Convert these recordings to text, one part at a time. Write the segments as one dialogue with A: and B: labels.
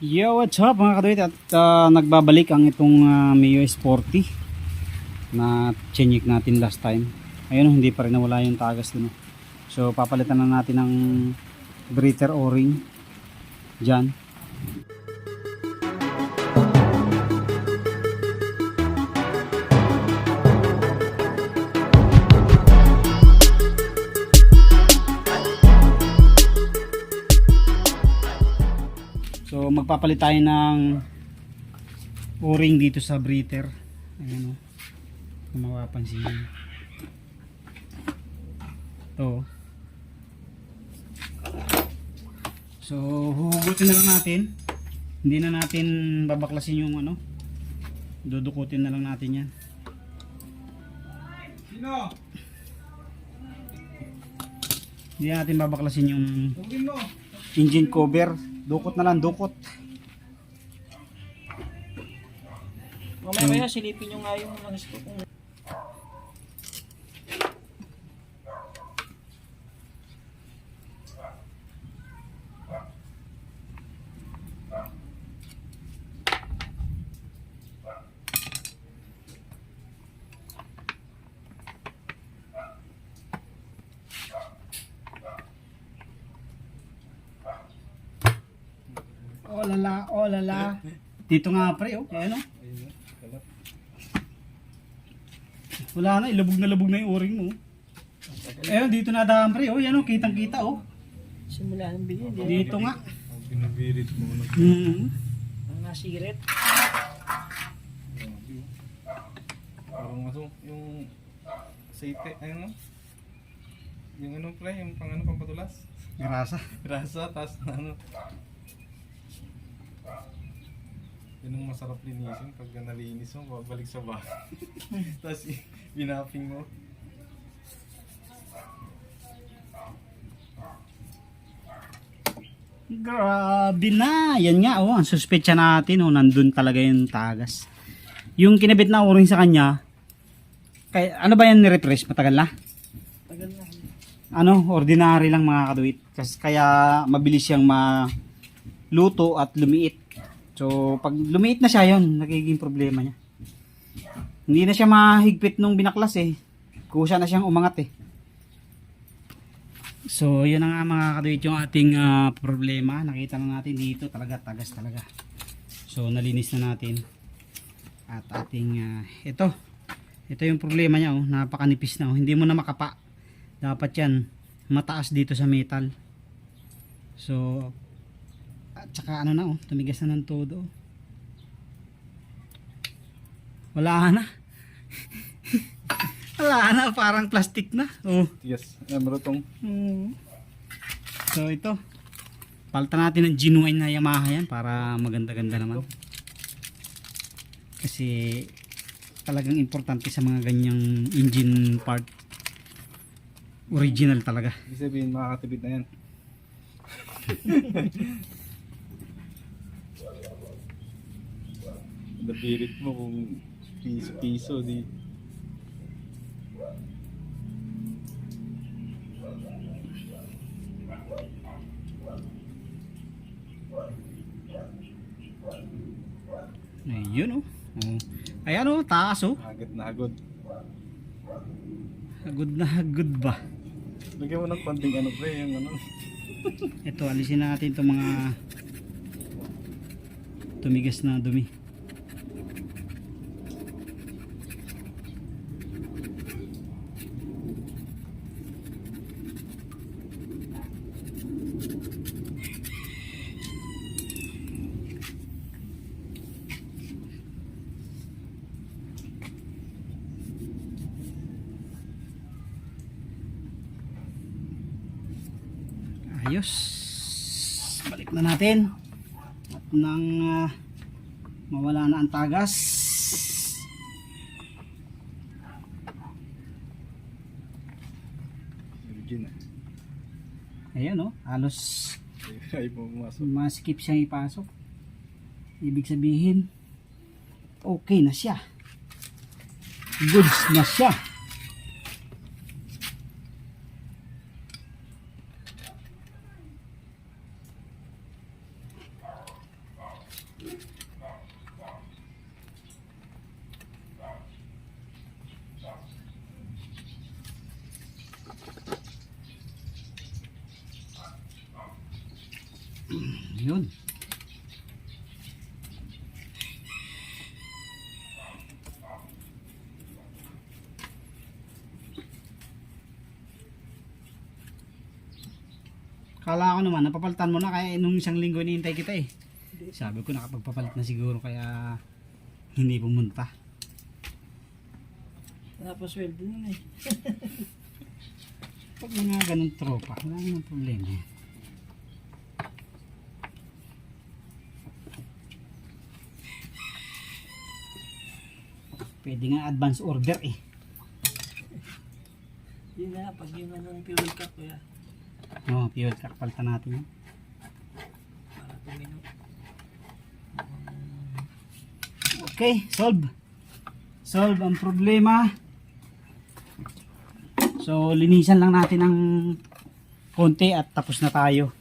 A: Yo, what's up mga kaduit, at nagbabalik ang itong Mio S40 na chenyik natin last time. Ayun, hindi pa rin nawala yung tagas dun. So papalitan na natin ng breather o-ring dyan. So magpapalit tayo ng o-ring dito sa breather. Ayan o, kung mapapansin nyo. Ito. So huhugutin na lang natin. Hindi na natin babaklasin yung ano. Dudukutin na lang natin yan.
B: Sino?
A: Hindi natin babaklasin yung engine cover. Dukot na lang, dukot.
B: Mamaya silipin nyo nga yung mga stock.
A: Oh lala, oh lala. Dito nga pre, oh. Ayan oh. Wala na, ilubog na yung o-ring mo. Ayun, dito na daan pre, oh. Yan oh, kitang kita oh.
B: Simula ng bigay.
A: Dito nga.
C: Ang binabirit mo na.
B: Ang nasirit.
C: Parang ano, yung aceite, ayun no? Yung ano pre, yung pang ano, pampatulas.
A: Grasa.
C: Grasa, tas ano. Yun ang masarap linisin pag nalinis mo, babalik sa bahay. Tas binaping mo.
A: Grabe na. Yan nga oh, ang suspecha natin oh, nandun talaga yung tagas. Yung kinabit na o-ring sa kanya, kay, ano ba yan ni-refresh? Matagal na?
B: Tagal na.
A: Ano, ordinary lang mga kaduit. Kasi kaya mabilis siyang maluto at lumiit. So pag lumiit na siya, yon nagiging problema niya. Hindi na siya mahigpit nung binaklas eh. Kusa na siyang umangat eh. So yun na nga mga kaduit yung ating problema. Nakita na natin dito talaga, tagas talaga. So nalinis na natin. At ating ito yung problema niya oh, napakanipis na oh. Hindi mo na makapa. Dapat yan mataas dito sa metal. So at saka ano na oh, tumigas na ng todo. Wala na. Wala na, parang plastic na. Oh.
C: Yes, marutong.
A: So ito, palitan natin ng genuine na Yamaha yan para maganda-ganda naman. Kasi talagang importante sa mga ganyang engine part. Original talaga.
C: Ibig sabihin, makakatibid na yan. Nabirit mo kung piso-piso di.
A: Ayun oh. Ayan oh, taas oh.
C: Hagod na hagod.
A: Hagod na hagod ba?
C: Lagyan mo ng konting ano pre, yung ano.
A: Ito, alisin natin itong mga tumigas na dumi. Ayos, balik na natin at nang mawala na ang tagas.
C: Original.
A: Ayan o, halos
C: Ay pumasok.
A: maskip siyang ipasok. Ibig sabihin okay na siya, goods na siya. Yun. Kala ko naman, napapalitan mo na kaya nung isang linggo hinihintay kita eh. Sabi ko nakapagpapalit na siguro kaya hindi pumunta.
B: Tapos sweldo nun eh.
A: Pag mga ganun tropa, wala namang problema yan. Pwede nga advance order eh.
B: Yun na, pag yun ng fuel cap kuya.
A: Oo, fuel pack palitan natin yan.
B: Para tumino.
A: Okay, solve. Solve ang problema. So, linisan lang natin ng konti at tapos na tayo.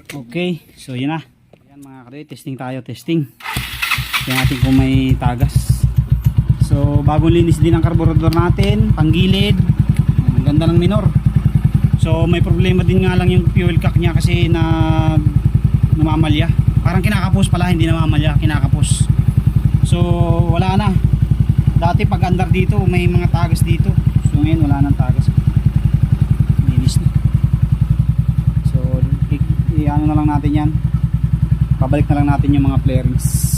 A: Okay, so yun na. Ayan mga kadoy, testing tayo, testing. Tingnan natin kung may tagas. So, bagong linis din ang carburetor natin, panggilid. Ang ganda ng minor. So, may problema din nga lang yung fuel cock niya kasi namamalya. Parang kinakapos pala, hindi namamalya, kinakapos. So, wala na. Dati pag andar dito, may mga tagas dito. So, ngayon wala nang tagas. Linis na. So, ano na lang natin yan. Pabalik na lang natin yung mga flarings.